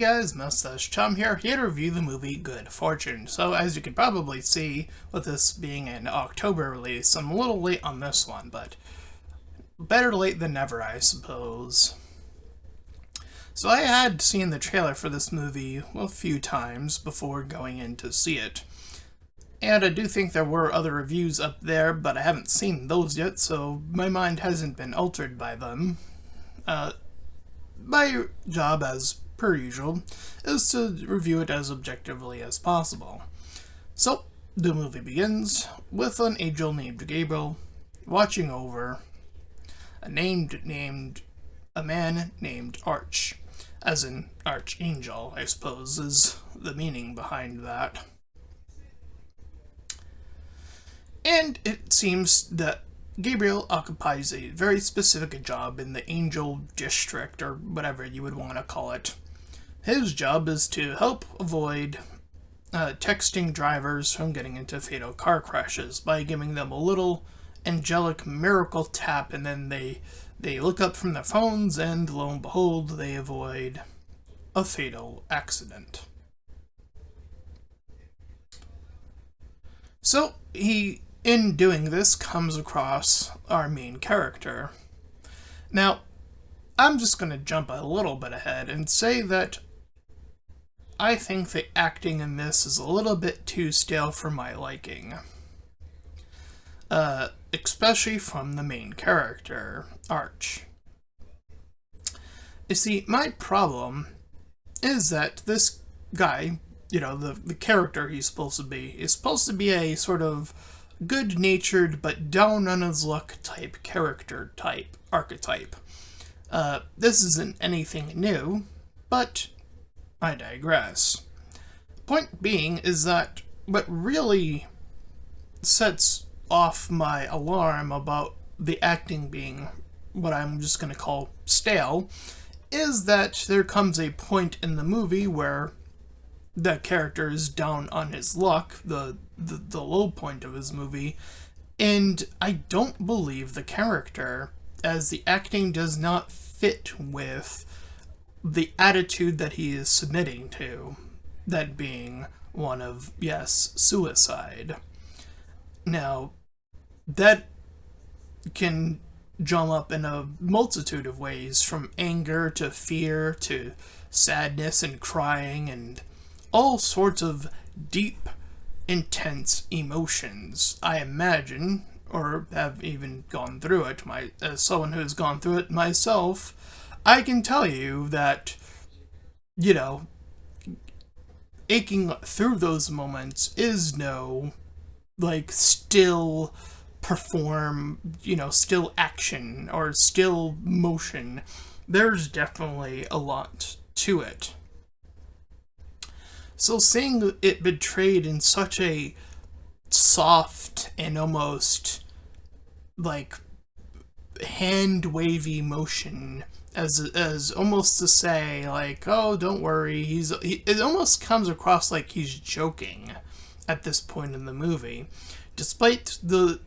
Hey guys, Mustached Tom here to review the movie Good Fortune. So as you can probably see, with this being an October release, I'm a little late on this one, but better late than never, I suppose. So I had seen the trailer for this movie a few times before going in to see it. And I do think there were other reviews up there, but I haven't seen those yet, so my mind hasn't been altered by them. My job, as per usual, is to review it as objectively as possible. So, the movie begins with an angel named Gabriel watching over a man named Arch, as in Archangel, I suppose, is the meaning behind that. And it seems that Gabriel occupies a very specific job in the Angel District, or whatever you would want to call it. His job is to help avoid texting drivers from getting into fatal car crashes by giving them a little angelic miracle tap, and then they look up from their phones and lo and behold, they avoid a fatal accident. So he, in doing this, comes across our main character. Now, I'm just going to jump a little bit ahead and say that I think the acting in this is a little bit too stale for my liking. Especially from the main character, Arch. You see, my problem is that this guy, the character he's supposed to be, is supposed to be a sort of good-natured but down-on-his-luck type archetype. This isn't anything new, but I digress. Point being is that what really sets off my alarm about the acting being what I'm just going to call stale is that there comes a point in the movie where the character is down on his luck, the low point of his movie, and I don't believe the character, as the acting does not fit with the attitude that he is submitting to, that being one of, yes, suicide. Now, that can drum up in a multitude of ways, from anger to fear to sadness and crying and all sorts of deep, intense emotions, I imagine, or have even gone through it. As someone who has gone through it myself, I can tell you that, aching through those moments is no, still perform, still action or still motion. There's definitely a lot to it. So seeing it betrayed in such a soft and almost hand-wavy motion, as almost to say, oh, don't worry, it almost comes across like he's joking at this point in the movie, despite the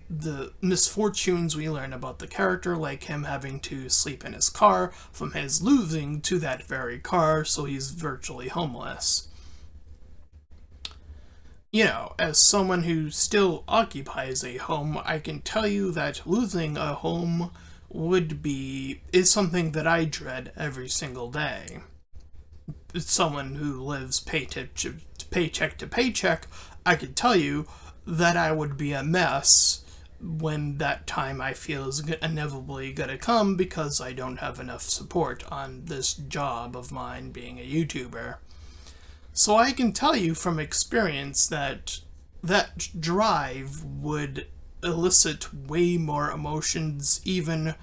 misfortunes we learn about the character, like him having to sleep in his car from his losing to that very car, so he's virtually homeless. As someone who still occupies a home, I can tell you that losing a home is something that I dread every single day. As someone who lives paycheck to paycheck, I can tell you that I would be a mess when that time I feel is inevitably gonna come because I don't have enough support on this job of mine being a YouTuber. So I can tell you from experience that that drive would elicit way more emotions, even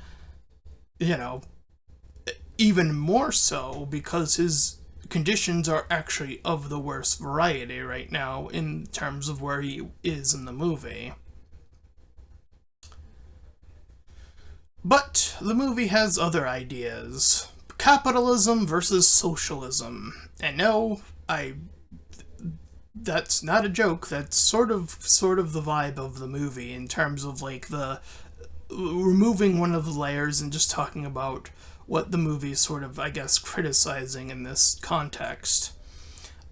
more so, because his conditions are actually of the worst variety right now in terms of where he is in the movie. But the movie has other ideas. Capitalism versus socialism. And no, that's not a joke. That's sort of the vibe of the movie, in terms of the removing one of the layers and just talking about what the movie is sort of, I guess, criticizing in this context.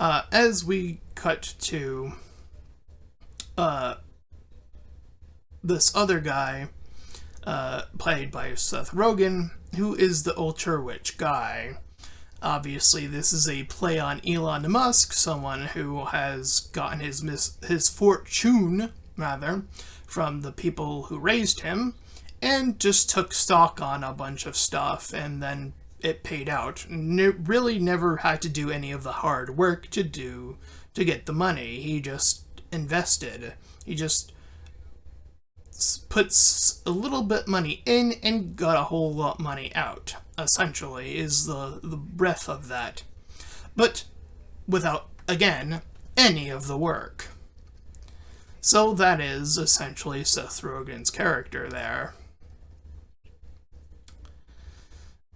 As we cut to this other guy, played by Seth Rogen, who is the ultra rich guy. Obviously, this is a play on Elon Musk, someone who has gotten his fortune, rather, from the people who raised him, and just took stock on a bunch of stuff, and then it paid out. Really never had to do any of the hard work to get the money. He just invested. He just puts a little bit money in and got a whole lot money out, essentially, is the breadth of that. But without, again, any of the work. So that is essentially Seth Rogen's character there.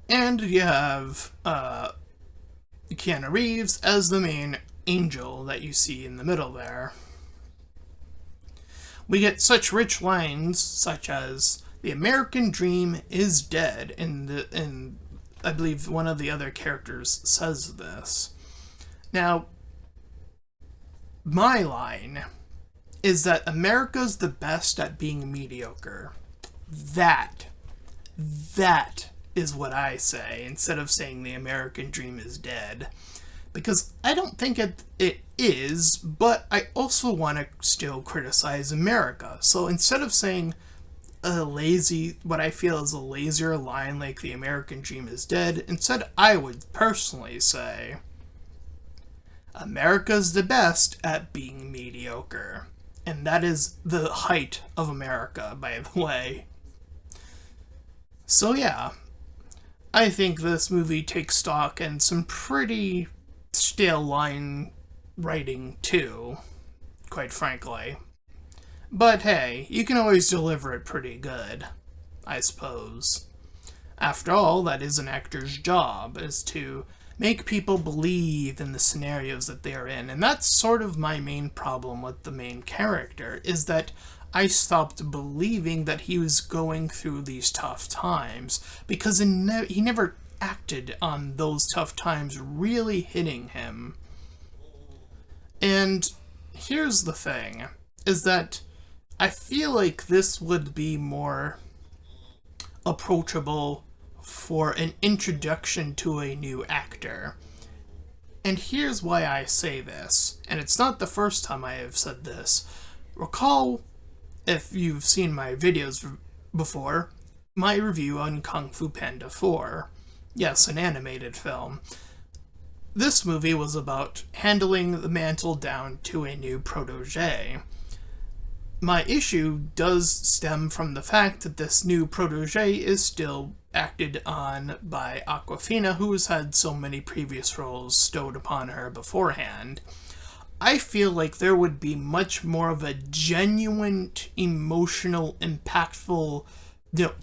And you have Keanu Reeves as the main angel that you see in the middle there. We get such rich lines such as, "The American dream is dead," and I believe one of the other characters says this. Now, my line is that America's the best at being mediocre. That is what I say, instead of saying the American dream is dead. Because I don't think it is, but I also want to still criticize America. So instead of saying what I feel is a lazier line like the American dream is dead, instead I would personally say, America's the best at being mediocre. And that is the height of America, by the way. So yeah, I think this movie takes stock in some pretty stale line writing too, quite frankly. But hey, you can always deliver it pretty good, I suppose. After all, that is an actor's job, is to make people believe in the scenarios that they are in. And that's sort of my main problem with the main character, is that I stopped believing that he was going through these tough times, because he never acted on those tough times really hitting him. And here's the thing, is that I feel like this would be more approachable for an introduction to a new actor. And here's why I say this, and it's not the first time I have said this. Recall, if you've seen my videos before, my review on Kung Fu Panda 4. Yes, an animated film. This movie was about handling the mantle down to a new protege. My issue does stem from the fact that this new protege is still acted on by Awkwafina, who has had so many previous roles stowed upon her beforehand. I feel like there would be much more of a genuine, emotional, impactful,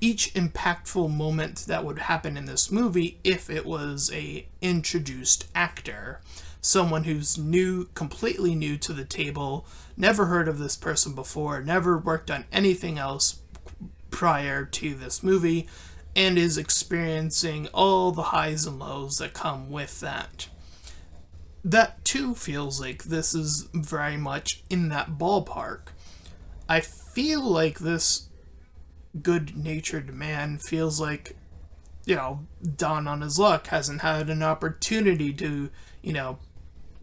each impactful moment that would happen in this movie if it was a introduced actor. Someone who's completely new to the table, never heard of this person before, never worked on anything else prior to this movie, and is experiencing all the highs and lows that come with that. That too feels like this is very much in that ballpark. I feel like this good-natured man feels like, down on his luck, hasn't had an opportunity to,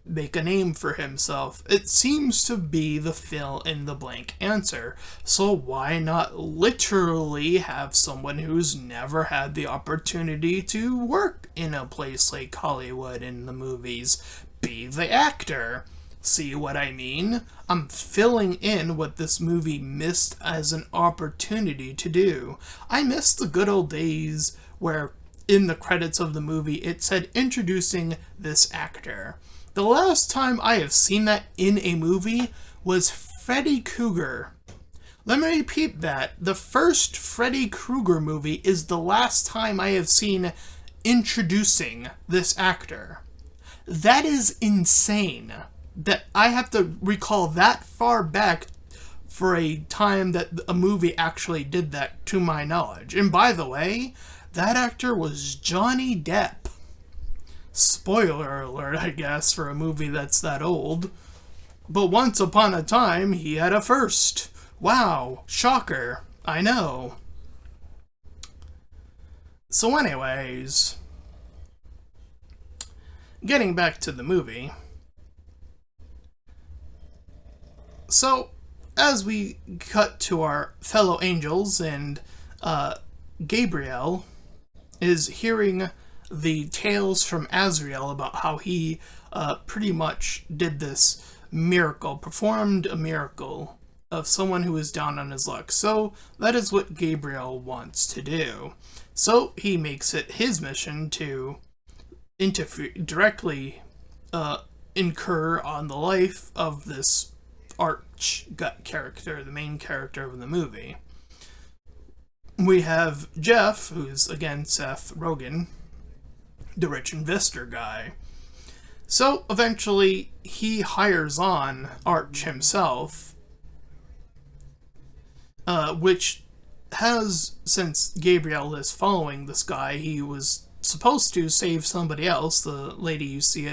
make a name for himself. It seems to be the fill-in-the-blank answer. So why not literally have someone who's never had the opportunity to work in a place like Hollywood in the movies be the actor? See what I mean? I'm filling in what this movie missed as an opportunity to do. I miss the good old days where in the credits of the movie it said introducing this actor. The last time I have seen that in a movie was Freddy Krueger. Let me repeat that. The first Freddy Krueger movie is the last time I have seen introducing this actor. That is insane. That I have to recall that far back for a time that a movie actually did that, to my knowledge. And by the way, That actor was Johnny Depp. Spoiler alert, I guess, for a movie that's that old. But once upon a time, he had a first. Wow, shocker. I know. So anyways, getting back to the movie. So, as we cut to our fellow angels, and Gabriel is hearing the tales from Azrael about how he pretty much did this miracle, performed a miracle of someone who is down on his luck. So that is what Gabriel wants to do. So he makes it his mission to directly incur on the life of this arch gut character, the main character of the movie. We have Jeff, who's again Seth Rogen, the rich investor guy. So eventually he hires on Arch himself, which has, since Gabriel is following this guy, he was supposed to save somebody else, the lady you see,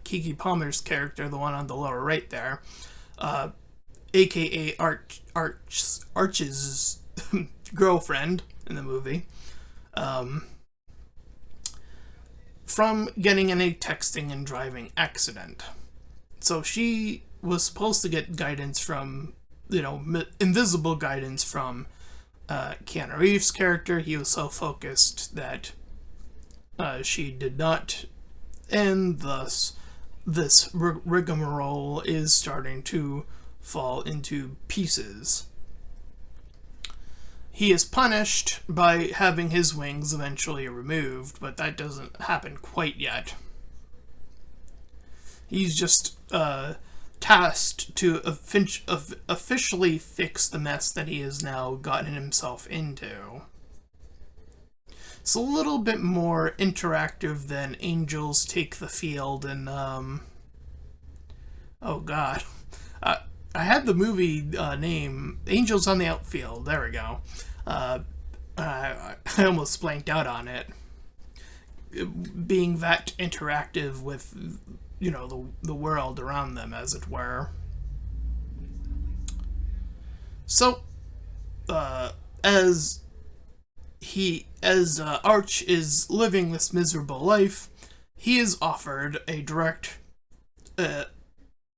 Kiki Palmer's character, the one on the lower right there, aka Arch's girlfriend in the movie, from getting in a texting and driving accident. So she was supposed to get guidance from, invisible guidance from Keanu Reeves' character. He was so focused that she did not, and thus this rigmarole is starting to fall into pieces. He is punished by having his wings eventually removed, but that doesn't happen quite yet. He's just tasked to officially fix the mess that he has now gotten himself into. It's a little bit more interactive than Angels Take the Field and, oh god. I had the movie name, Angels on the Outfield, there we go. I almost blanked out on it. Being that interactive with, the world around them, as it were. So, as Arch is living this miserable life, he is offered a direct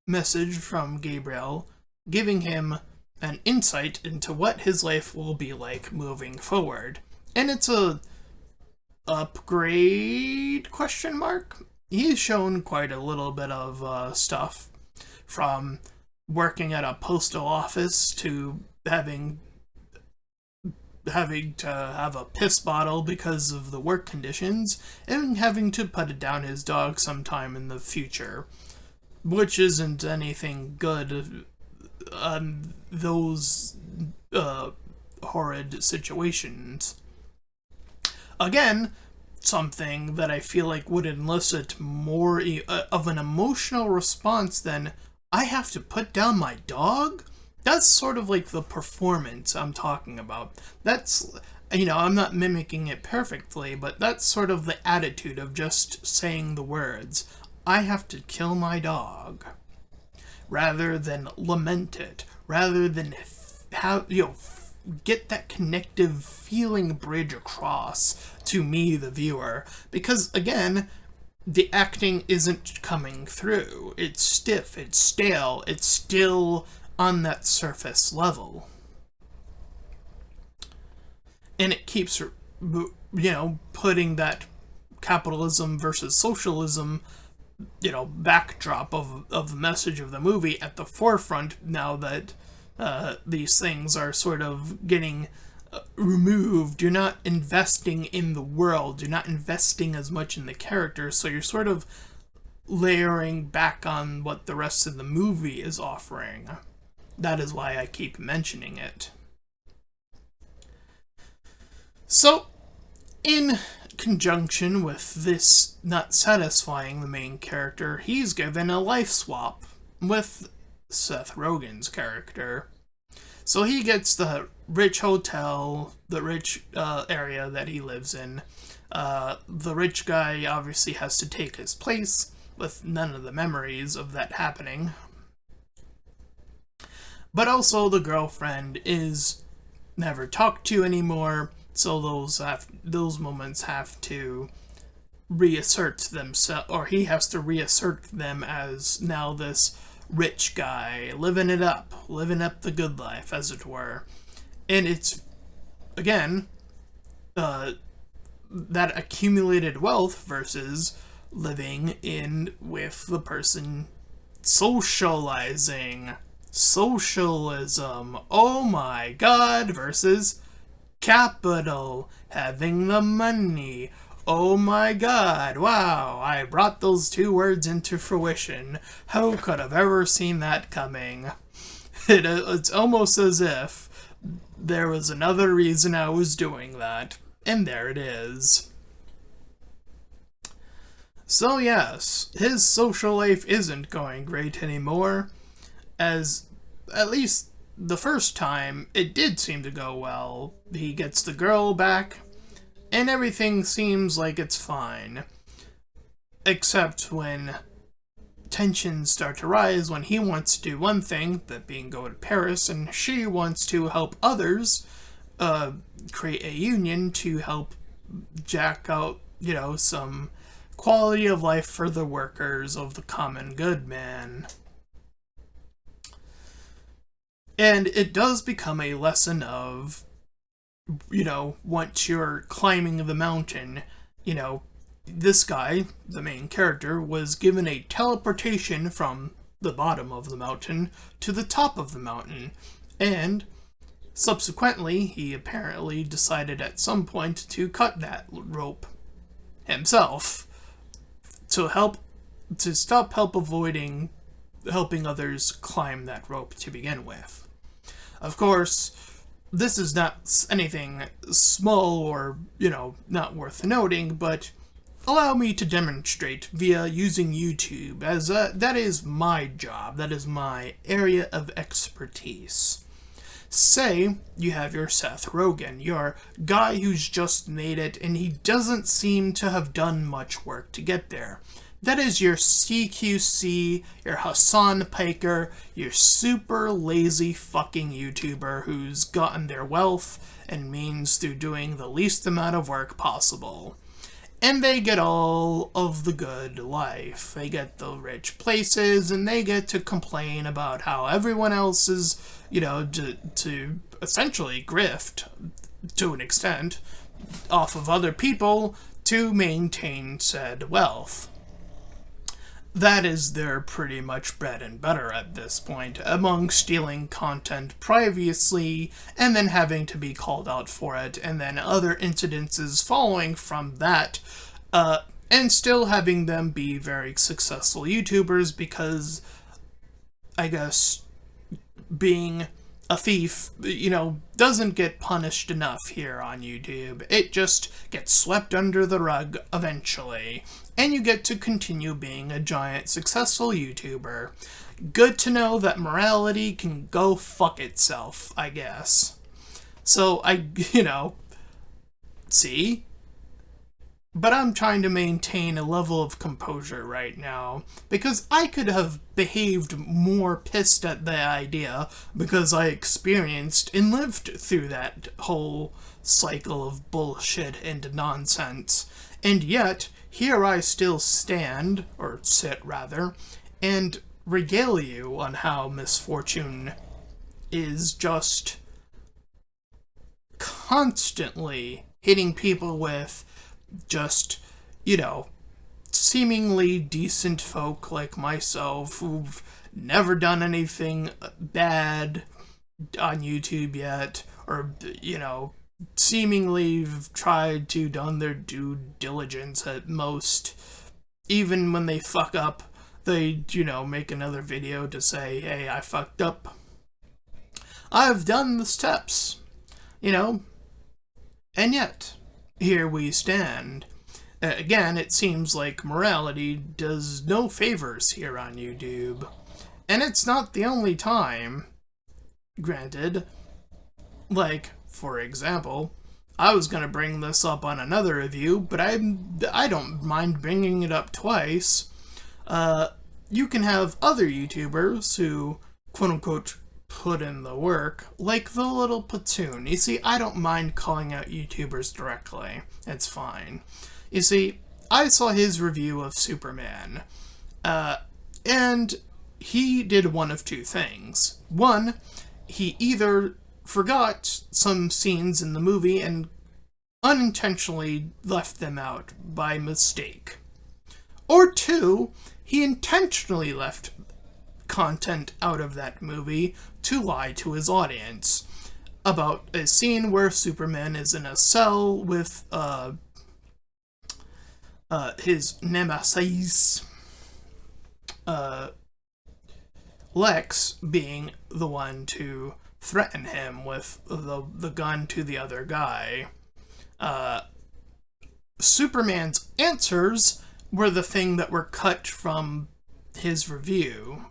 message from Gabriel, giving him an insight into what his life will be like moving forward. And it's a upgrade ? He's shown quite a little bit of stuff, from working at a postal office to having to have a piss bottle because of the work conditions, and having to put it down his dog sometime in the future, which isn't anything good on those horrid situations. Again, something that I feel like would elicit more of an emotional response than, I have to put down my dog? That's sort of like the performance I'm talking about. That's, I'm not mimicking it perfectly, but that's sort of the attitude of just saying the words, I have to kill my dog, rather than lament it, rather than get that connective feeling bridge across to me, the viewer. Because, again, the acting isn't coming through. It's stiff, it's stale, it's still on that surface level. And it keeps, putting that capitalism versus socialism, backdrop of the message of the movie at the forefront, now that these things are sort of getting removed. You're not investing in the world, you're not investing as much in the characters, so you're sort of layering back on what the rest of the movie is offering. That is why I keep mentioning it. So, in conjunction with this not satisfying the main character, he's given a life swap with Seth Rogen's character. So he gets the rich hotel, the rich area that he lives in. The rich guy obviously has to take his place with none of the memories of that happening. But also the girlfriend is never talked to anymore, so those moments have to reassert themselves, or he has to reassert them as now this rich guy living up the good life, as it were. And it's, again, that accumulated wealth versus living in with the person socializing. Socialism, oh my god, versus capital, having the money. Oh my god, wow, I brought those two words into fruition. Who could have ever seen that coming? It's almost as if there was another reason I was doing that, and there it is. So yes, his social life isn't going great anymore, as at least the first time it did seem to go well. He gets the girl back, and everything seems like it's fine. Except when tensions start to rise, when he wants to do one thing, that being go to Paris, and she wants to help others create a union to help jack out, some quality of life for the workers of the common good, man. And it does become a lesson of, once you're climbing the mountain, this guy, the main character, was given a teleportation from the bottom of the mountain to the top of the mountain. And subsequently, he apparently decided at some point to cut that rope himself to stop avoiding helping others climb that rope to begin with. Of course, this is not anything small or, not worth noting, but allow me to demonstrate via using YouTube, as that is my job, that is my area of expertise. Say you have your Seth Rogen, your guy who's just made it, and he doesn't seem to have done much work to get there. That is your CQC, your Hassan Piker, your super lazy fucking YouTuber who's gotten their wealth and means through doing the least amount of work possible. And they get all of the good life. They get the rich places, and they get to complain about how everyone else is, to essentially grift, to an extent, off of other people to maintain said wealth. That is their pretty much bread and butter at this point, among stealing content previously and then having to be called out for it, and then other incidences following from that, and still having them be very successful YouTubers because, I guess, being a thief, doesn't get punished enough here on YouTube. It just gets swept under the rug eventually, and you get to continue being a giant successful YouTuber. Good to know that morality can go fuck itself, I guess. So see? But I'm trying to maintain a level of composure right now, because I could have behaved more pissed at the idea, because I experienced and lived through that whole cycle of bullshit and nonsense. And yet, here I still stand, or sit rather, and regale you on how misfortune is just constantly hitting people with just, seemingly decent folk like myself who've never done anything bad on YouTube yet, or, seemingly tried to done their due diligence at most. Even when they fuck up, they, make another video to say, hey, I fucked up. I've done the steps, and yet, here we stand. Again, it seems like morality does no favors here on YouTube. And it's not the only time. Granted, Like, for example, I was going to bring this up on another review, but I don't mind bringing it up twice. You can have other YouTubers who, quote unquote, put in the work, like the little platoon. You see, I don't mind calling out YouTubers directly. It's fine. You see, I saw his review of Superman, and he did one of two things. One, he either forgot some scenes in the movie and unintentionally left them out by mistake. Or two, he intentionally left content out of that movie to lie to his audience about a scene where Superman is in a cell with his nemesis, Lex, being the one to threaten him with the gun to the other guy. Superman's answers were the thing that were cut from his review,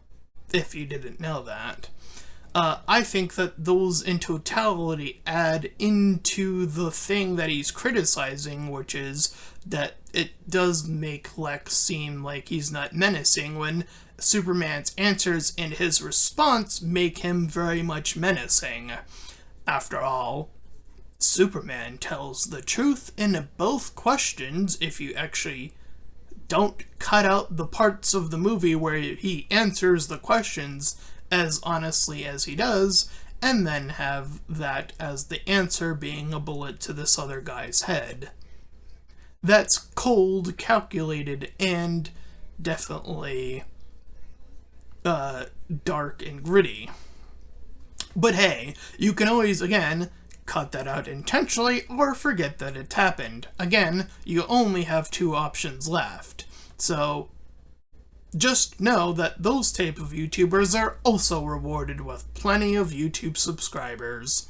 if you didn't know that. I think that those in totality add into the thing that he's criticizing, which is that it does make Lex seem like he's not menacing when Superman's answers and his response make him very much menacing. After all, Superman tells the truth in both questions if you actually don't cut out the parts of the movie where he answers the questions as honestly as he does, and then have that as the answer being a bullet to this other guy's head. That's cold, calculated, and definitely dark and gritty. But hey, you can always, again, cut that out intentionally or forget that it happened. Again, you only have two options left. So just know that those type of YouTubers are also rewarded with plenty of YouTube subscribers.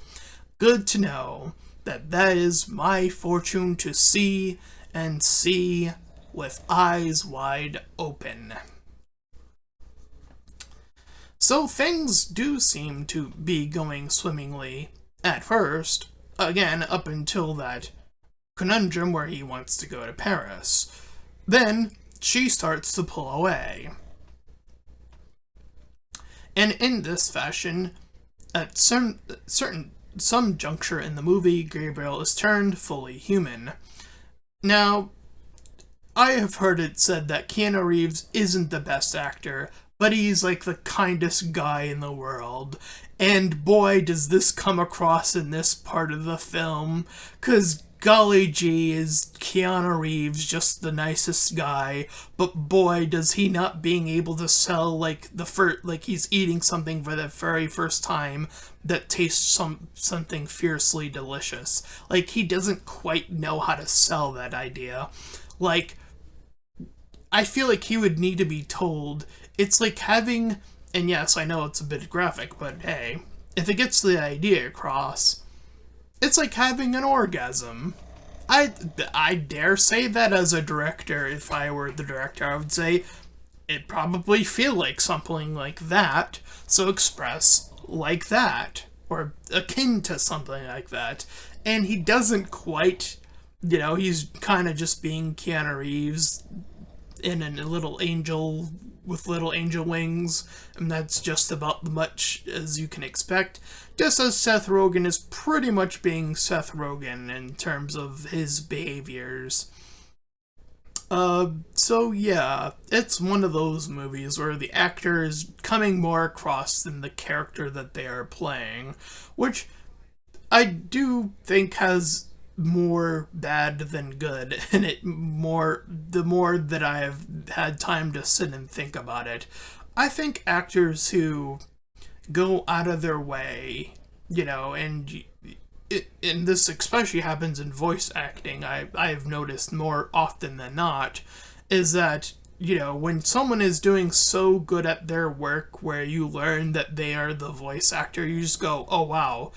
Good to know that that is my fortune to see, and see with eyes wide open. So things do seem to be going swimmingly at first, again, up until that conundrum where he wants to go to Paris. Then she starts to pull away. And in this fashion, at some juncture in the movie, Gabriel is turned fully human. Now, I have heard it said that Keanu Reeves isn't the best actor, but he's like the kindest guy in the world. And boy, does this come across in this part of the film, 'cause golly gee, is Keanu Reeves just the nicest guy, but boy, does he not being able to sell like like he's eating something for the very first time that tastes something fiercely delicious. Like, he doesn't quite know how to sell that idea. Like, I feel like he would need to be told. It's like having, and yes, I know it's a bit graphic, but hey, if it gets the idea across, it's like having an orgasm. I dare say that as a director, if I were the director, I would say it'd probably feel like something like that, so express like that, or akin to something like that. And he doesn't quite, he's kind of just being Keanu Reeves in a little angel with little angel wings, and that's just about as much as you can expect. Just as Seth Rogen is pretty much being Seth Rogen in terms of his behaviors. So yeah, it's one of those movies where the actor is coming more across than the character that they are playing, which I do think has more bad than good in it. The more that I have had time to sit and think about it, I think actors who go out of their way, and this especially happens in voice acting, I've noticed more often than not, is that, when someone is doing so good at their work where you learn that they are the voice actor, you just go, oh wow,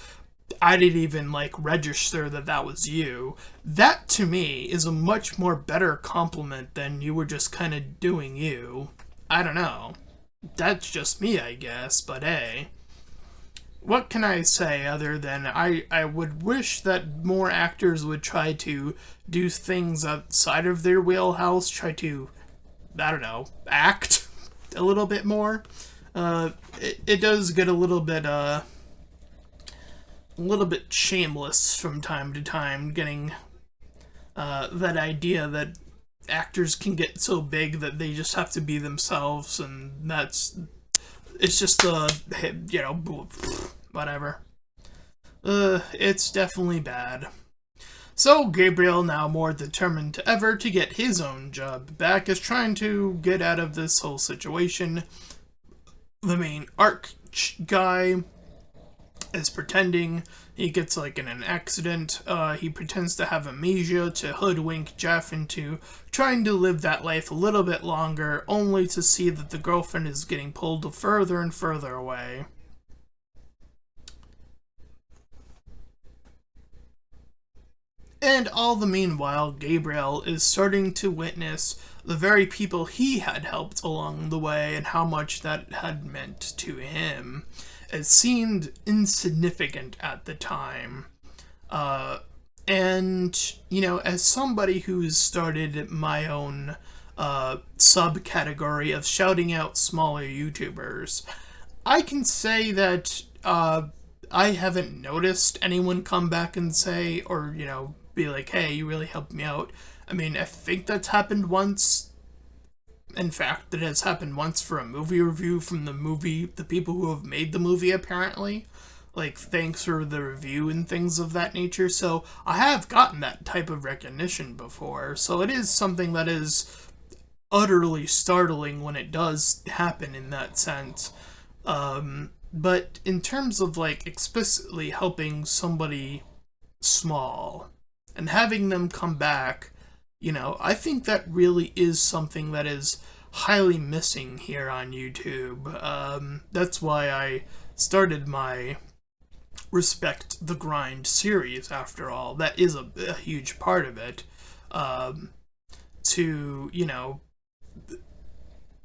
I didn't even register that was you. That to me is a much more better compliment than you were just kind of doing you. I don't know. That's just me, I guess, but hey. what can I say other than I would wish that more actors would try to do things outside of their wheelhouse, try to, I don't know, act a little bit more. It does get a little bit shameless from time to time, getting that idea that actors can get so big that they just have to be themselves, and it's just whatever. It's definitely bad. So Gabriel, now more determined than ever to get his own job back, is trying to get out of this whole situation. The main arc guy is pretending he gets like in an accident. He pretends to have amnesia to hoodwink Jeff into trying to live that life a little bit longer, only to see that the girlfriend is getting pulled further and further away. And all the meanwhile, Gabriel is starting to witness the very people he had helped along the way and how much that had meant to him. It seemed insignificant at the time. And, as somebody who's started my own subcategory of shouting out smaller YouTubers, I can say that I haven't noticed anyone come back and say, or, be like, hey, you really helped me out. I mean, I think that's happened once. In fact, it has happened once for a movie review from the people who have made the movie, apparently. Like, thanks for the review and things of that nature. So, I have gotten that type of recognition before. So, it is something that is utterly startling when it does happen in that sense. But in terms of, like, explicitly helping somebody small and having them come back, I think that really is something that is highly missing here on YouTube. That's why I started my Respect the Grind series, after all. That is a huge part of it. To,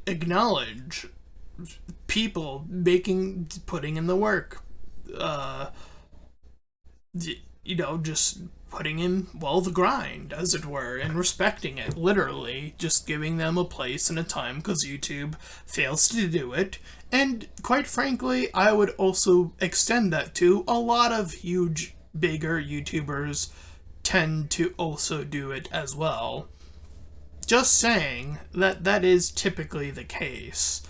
acknowledge people putting in the work. Just putting in, the grind, as it were, and respecting it, literally, just giving them a place and a time, because YouTube fails to do it. And, quite frankly, I would also extend that to a lot of huge, bigger YouTubers tend to also do it as well. Just saying that is typically the case.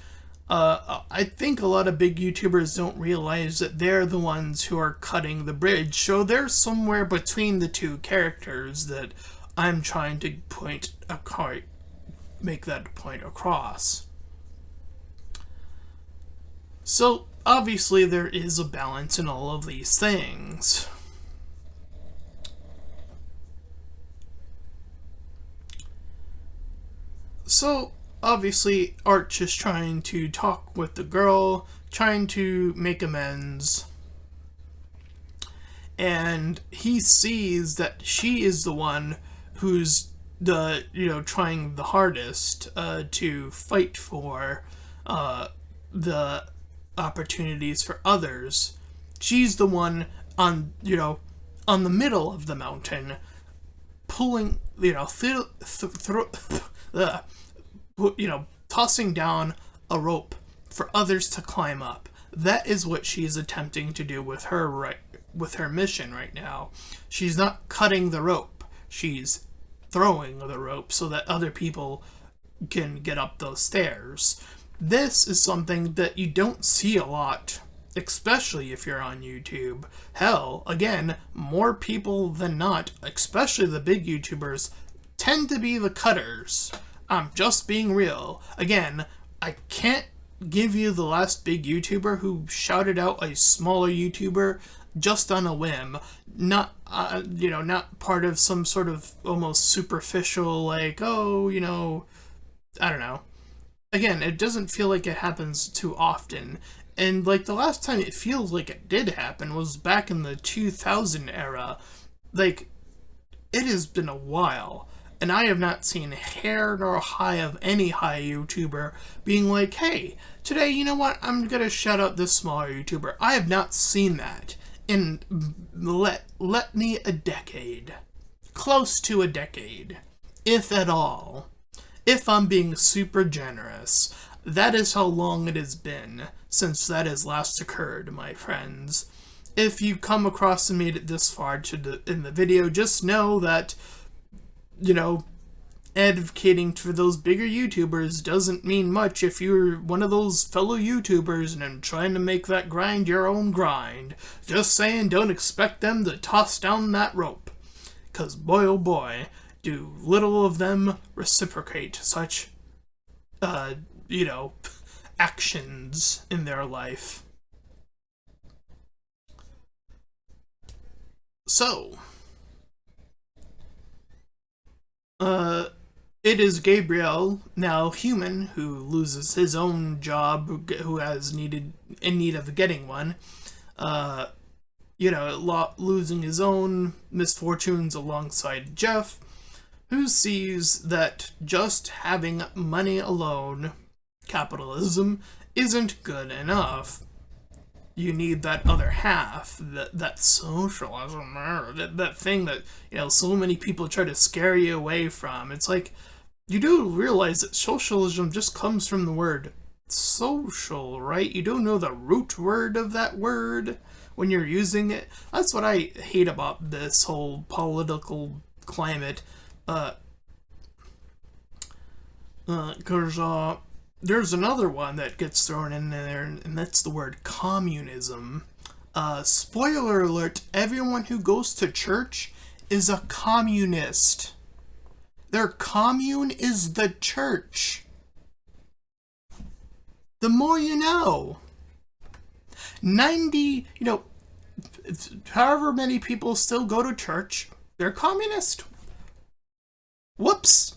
I think a lot of big YouTubers don't realize that they're the ones who are cutting the bridge, so they're somewhere between the two characters that I'm trying to make that point across. So, obviously there is a balance in all of these things. So, obviously, Arch is trying to talk with the girl, trying to make amends. And he sees that she is the one who's trying the hardest to fight for the opportunities for others. She's the one on the middle of the mountain, pulling, tossing down a rope for others to climb up. That is what she's attempting to do with her mission right now. She's not cutting the rope. She's throwing the rope so that other people can get up those stairs. This is something that you don't see a lot, especially if you're on YouTube. Hell, again, more people than not, especially the big YouTubers, tend to be the cutters. I'm just being real. Again, I can't give you the last big YouTuber who shouted out a smaller YouTuber just on a whim. Not part of some sort of almost superficial, like, I don't know. Again, it doesn't feel like it happens too often. And, like, the last time it feels like it did happen was back in the 2000 era. Like, it has been a while. And I have not seen hair nor high of any high YouTuber being like, hey, today, you know what, I'm gonna shout out this smaller YouTuber. I have not seen that in, let me, a decade. Close to a decade. If at all. If I'm being super generous. That is how long it has been since that has last occurred, my friends. If you come across and made it this far in the video, just know that, you know, advocating for those bigger YouTubers doesn't mean much if you're one of those fellow YouTubers and trying to make that grind your own grind. Just saying, don't expect them to toss down that rope. 'Cause boy oh boy, do little of them reciprocate such, you know, actions in their life. So, it is Gabriel, now human, who loses his own job, who has in need of getting one, you know, losing his own misfortunes alongside Jeff, who sees that just having money alone, capitalism, isn't good enough. You need that other half, that socialism, that thing that, you know, so many people try to scare you away from. It's like, you do realize that socialism just comes from the word social, right? You don't know the root word of that word when you're using it. That's what I hate about this whole political climate. Because, there's another one that gets thrown in there, and that's the word communism. Spoiler alert, everyone who goes to church is a communist. Their commune is the church. The more you know. 90, you know, however many people still go to church, they're communist. Whoops.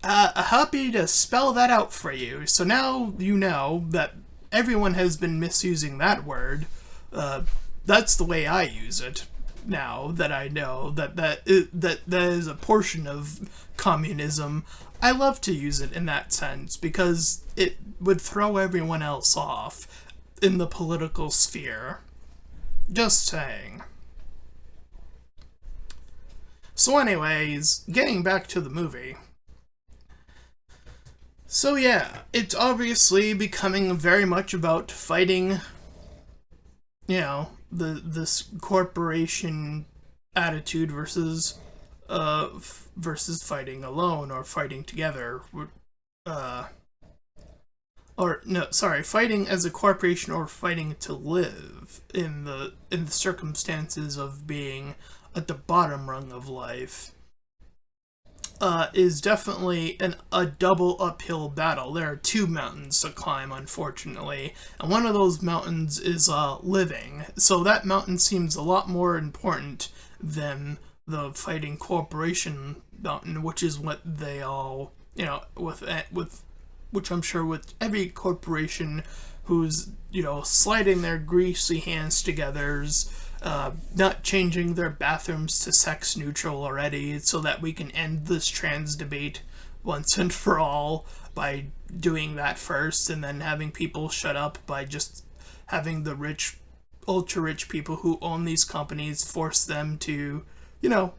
Happy to spell that out for you. So now you know that everyone has been misusing that word. That's the way I use it now that I know that is a portion of communism. I love to use it in that sense because it would throw everyone else off in the political sphere. Just saying. So anyways, getting back to the movie. So yeah, it's obviously becoming very much about fighting, you know, this corporation attitude versus fighting alone or fighting together, or no, sorry, fighting as a corporation or fighting to live in the circumstances of being at the bottom rung of life. Is definitely a double uphill battle. There are two mountains to climb, unfortunately, and one of those mountains is living. So that mountain seems a lot more important than the fighting corporation mountain, which is what they all, you know, with which I'm sure with every corporation who's, you know, sliding their greasy hands together's. Not changing their bathrooms to sex neutral already so that we can end this trans debate once and for all by doing that first and then having people shut up by just having the rich, ultra rich people who own these companies force them to, you know,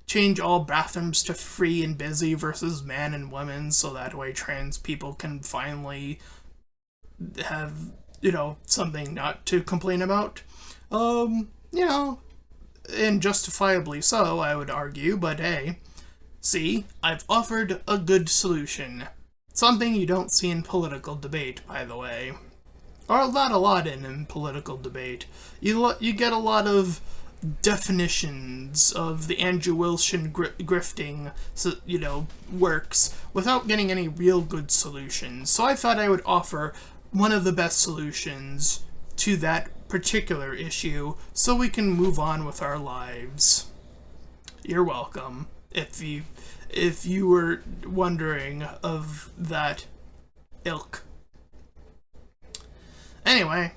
change all bathrooms to free and busy versus man and women so that way trans people can finally have, you know, something not to complain about. You know, and justifiably so, I would argue, but hey, see, I've offered a good solution. Something you don't see in political debate, by the way. Or not a lot in political debate. You get a lot of definitions of the Andrew Wilson grifting, you know, works without getting any real good solutions. So I thought I would offer one of the best solutions to that particular issue so we can move on with our lives. You're welcome. If you were wondering of that ilk. Anyway,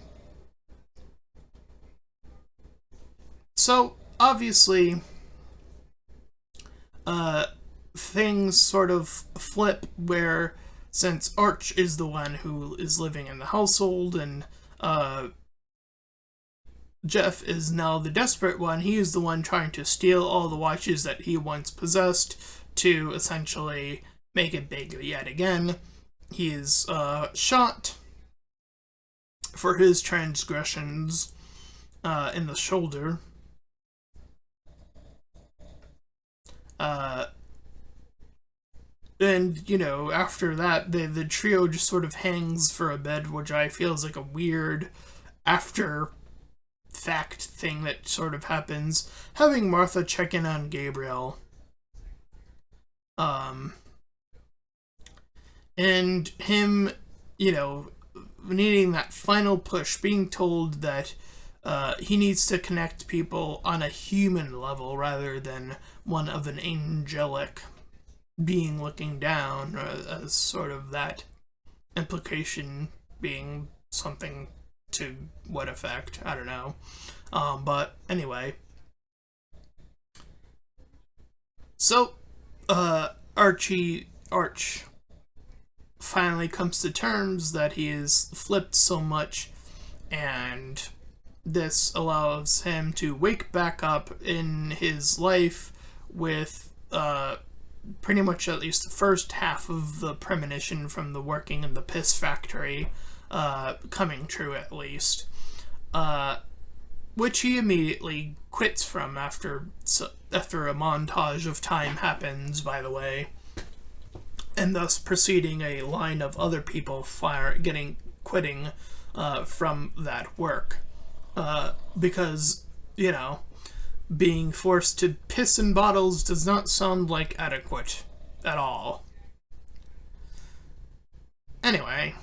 so obviously things sort of flip where, since Arch is the one who is living in the household and Jeff is now the desperate one, he is the one trying to steal all the watches that he once possessed to essentially make it big yet again. He is shot for his transgressions in the shoulder. And, you know, after that, the trio just sort of hangs for a bit, which I feel is like a weird after fact thing that sort of happens. Having Martha check in on Gabriel. And him, you know, needing that final push, being told that he needs to connect people on a human level rather than one of an angelic being looking down, as sort of that implication being something to what effect, I don't know. But anyway. So, Arch finally comes to terms that he is flipped so much, and this allows him to wake back up in his life with pretty much at least the first half of the premonition from the working in the piss factory coming true, at least. Which he immediately quits from after a montage of time happens, by the way, and thus preceding a line of other people quitting from that work. Because, you know, being forced to piss in bottles does not sound like adequate at all. Anyway,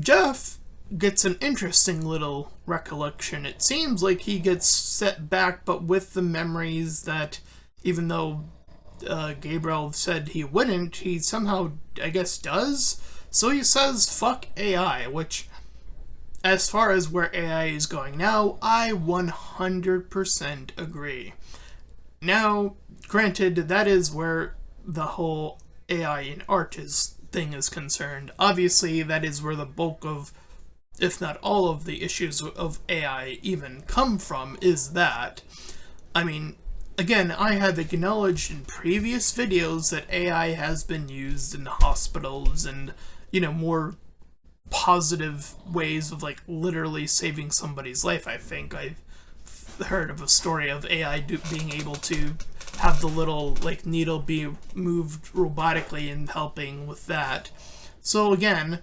Jeff gets an interesting little recollection. It seems like he gets set back, but with the memories that, even though Gabriel said he wouldn't, he somehow, I guess, does. So he says, fuck AI, which, as far as where AI is going now, I 100% agree. Now, granted, that is where the whole AI in art thing is concerned. Obviously, that is where the bulk of, if not all of the issues of AI even come from, is that. I mean, again, I have acknowledged in previous videos that AI has been used in the hospitals and, you know, more positive ways of, like, literally saving somebody's life. I think I've heard of a story of AI being able to have the little, like, needle be moved robotically and helping with that. So again,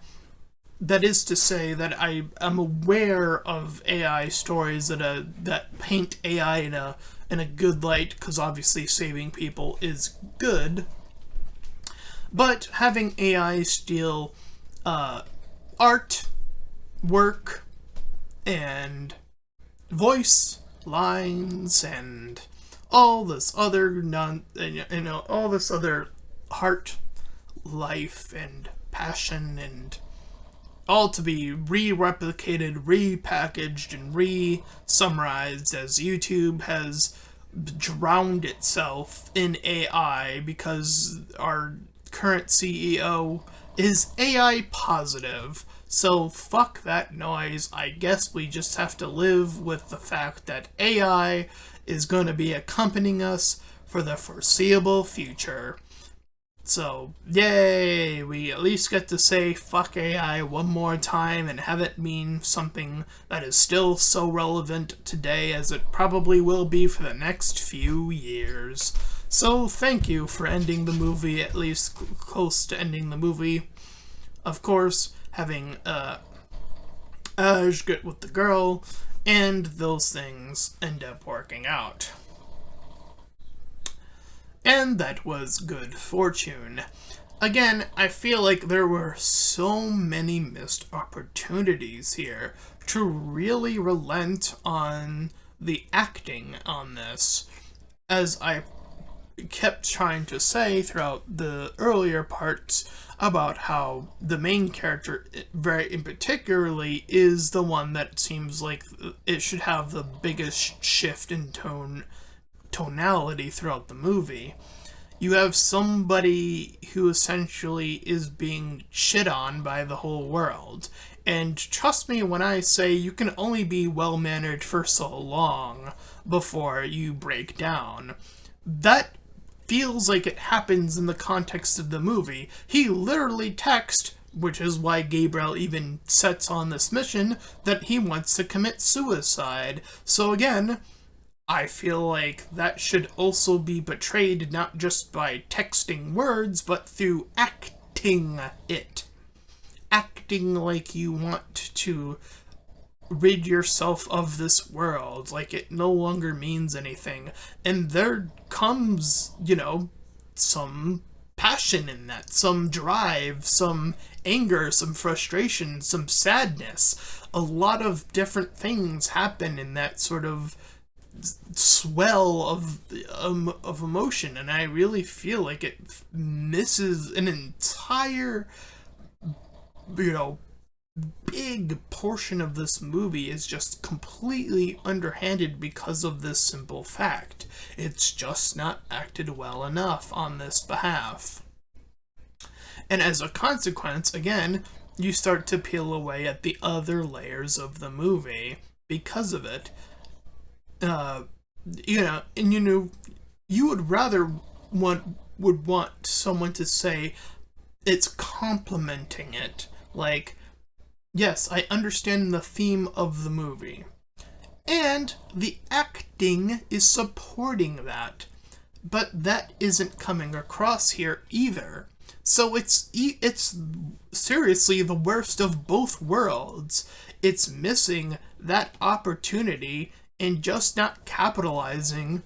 that is to say that I am aware of AI stories that paint AI in a good light, because obviously saving people is good. But having AI steal art, work, and voice lines, and all this other all this other heart, life, and passion, and all to be re-replicated, repackaged, and re-summarized as YouTube has drowned itself in AI because our current CEO is AI positive. So fuck that noise. I guess we just have to live with the fact that AI is going to be accompanying us for the foreseeable future. So, yay! We at least get to say fuck AI one more time and have it mean something that is still so relevant today as it probably will be for the next few years. So, thank you for ending the movie, at least close to ending the movie. Of course, having Aj get with the girl, and those things end up working out. And that was good fortune. Again, I feel like there were so many missed opportunities here to really relent on the acting on this. As I kept trying to say throughout the earlier parts about how the main character, very in particularly, is the one that seems like it should have the biggest shift in tone tonality throughout the movie. You have somebody who essentially is being shit on by the whole world. And trust me when I say you can only be well-mannered for so long before you break down. That feels like it happens in the context of the movie. He literally texts, which is why Gabriel even sets on this mission, that he wants to commit suicide. So again, I feel like that should also be portrayed not just by texting words, but through acting it. Acting like you want to rid yourself of this world, like it no longer means anything. And there comes, some passion in that, some drive, some anger, some frustration, some sadness. A lot of different things happen in that sort of swell of emotion, and I really feel like it misses an entire, big portion of this movie is just completely underhanded because of this simple fact. It's just not acted well enough on this behalf. And as a consequence, again, you start to peel away at the other layers of the movie because of it. You would rather want someone to say it's complimenting it. Like, yes, I understand the theme of the movie. And the acting is supporting that. But that isn't coming across here either. So it's seriously the worst of both worlds. It's missing that opportunity and just not capitalizing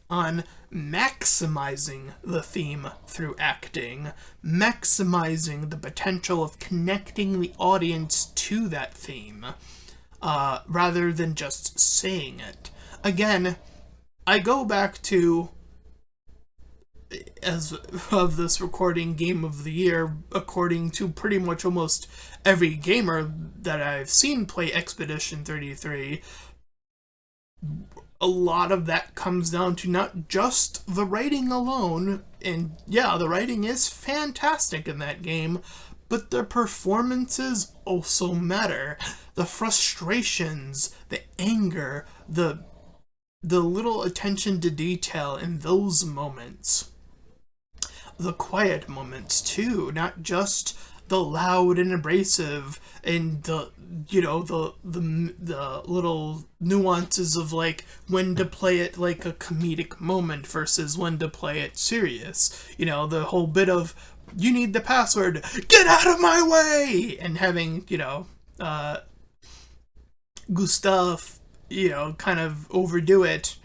on maximizing the theme through acting, maximizing the potential of connecting the audience to that theme, rather than just saying it. Again, I go back to, as of this recording, Game of the Year, according to pretty much almost every gamer that I've seen play Expedition 33, a lot of that comes down to not just the writing alone, and yeah, the writing is fantastic in that game, but the performances also matter. The frustrations, the anger, the little attention to detail in those moments. The quiet moments too, not just the loud and abrasive and the little nuances of like when to play it like a comedic moment versus when to play it serious. The whole bit of you need the password, get out of my way, and having Gustav kind of overdo it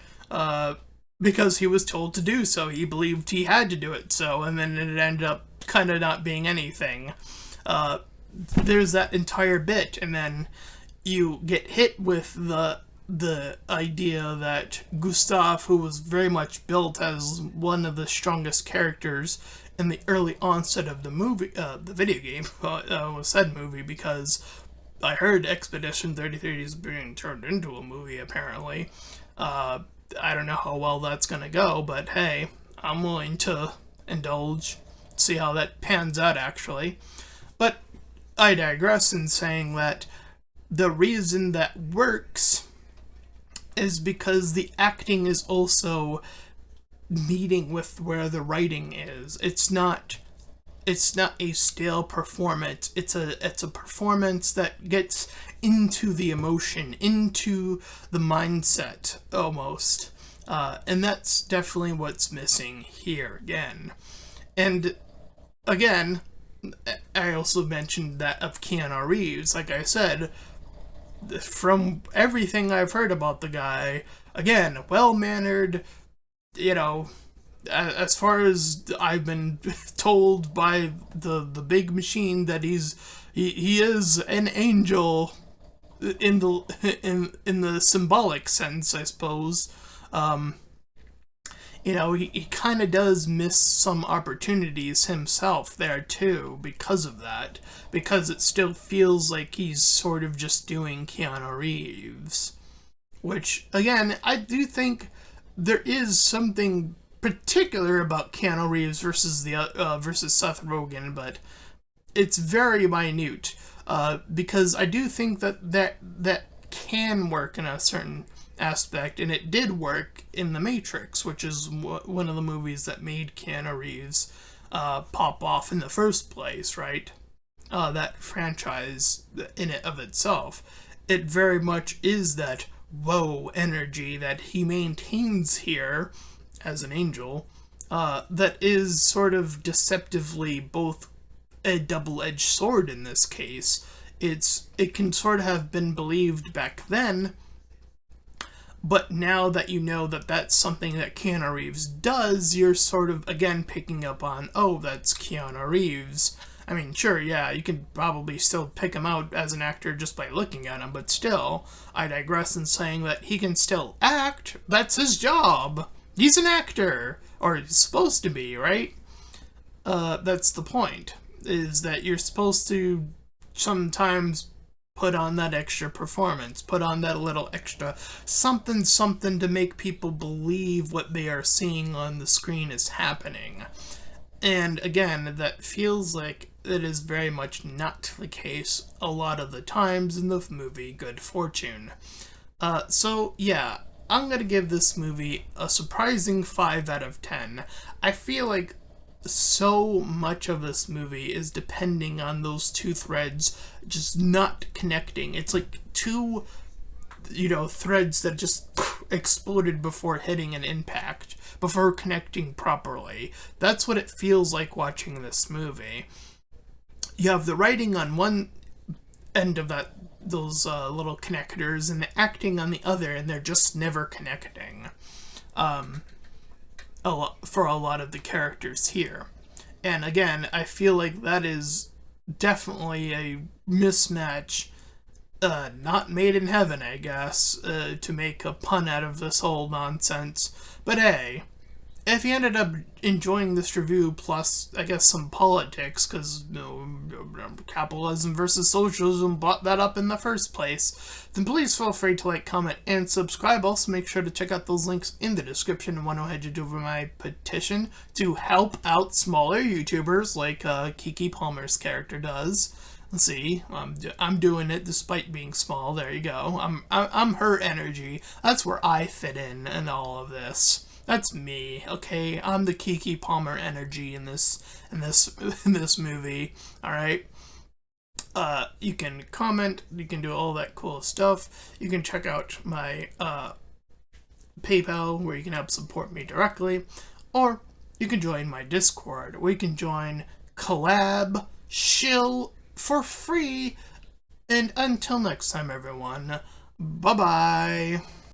because he was told to do so. He believed he had to do it so, and then it ended up kind of not being anything. There's that entire bit, and then you get hit with the idea that Gustav, who was very much built as one of the strongest characters in the early onset of the movie, the video game, was said movie, because I heard Expedition 33 is being turned into a movie, apparently. I don't know how well that's gonna go, but hey, I'm willing to indulge, see how that pans out, actually. But I digress in saying that the reason that works is because the acting is also meeting with where the writing is. It's not a stale performance. It's a performance that gets into the emotion, into the mindset almost. And that's definitely what's missing here again. And again, I also mentioned that of Keanu Reeves. Like I said, from everything I've heard about the guy, again, well-mannered, as far as I've been told by the big machine, that he is an angel in the symbolic sense, I suppose. He kind of does miss some opportunities himself there too because of that, because it still feels like he's sort of just doing Keanu Reeves, which again, I do think there is something particular about Keanu Reeves versus Seth Rogen, but it's very minute. Because I do think that can work in a certain aspect, and it did work in The Matrix, which is one of the movies that made Keanu Reeves pop off in the first place, right? That franchise in it of itself. It very much is that whoa energy that he maintains here as an angel, that is sort of deceptively both a double-edged sword in this case. It can sort of have been believed back then, but now that you know that that's something that Keanu Reeves does, you're sort of again picking up on, oh, that's Keanu Reeves. I mean, sure, yeah, you can probably still pick him out as an actor just by looking at him, but still, I digress in saying that he can still act. That's his job. He's an actor, or he's supposed to be, right? That's the point, is that you're supposed to sometimes put on that extra performance, put on that little extra something to make people believe what they are seeing on the screen is happening. And again, that feels like it is very much not the case a lot of the times in the movie Good Fortune. So yeah, I'm gonna give this movie a surprising 5 out of 10. I feel like so much of this movie is depending on those two threads just not connecting. It's like two, threads that just exploded before hitting an impact, before connecting properly. That's what it feels like watching this movie. You have the writing on one end of those little connectors, and the acting on the other, and they're just never connecting. For a lot of the characters here. And again, I feel like that is definitely a mismatch, not made in heaven, I guess, to make a pun out of this whole nonsense. But hey, if you ended up enjoying this review, plus, I guess, some politics, because, capitalism versus socialism brought that up in the first place, then please feel free to like, comment, and subscribe. Also, make sure to check out those links in the description and want to head over my petition to help out smaller YouTubers like Keke Palmer's character does. Let's see, I'm doing it despite being small. There you go. I'm her energy. That's where I fit in all of this. That's me, okay? I'm the Keke Palmer energy in this movie. All right. You can comment. You can do all that cool stuff. You can check out my PayPal, where you can help support me directly, or you can join my Discord, where you can join collab, shill for free. And until next time, everyone. Bye bye.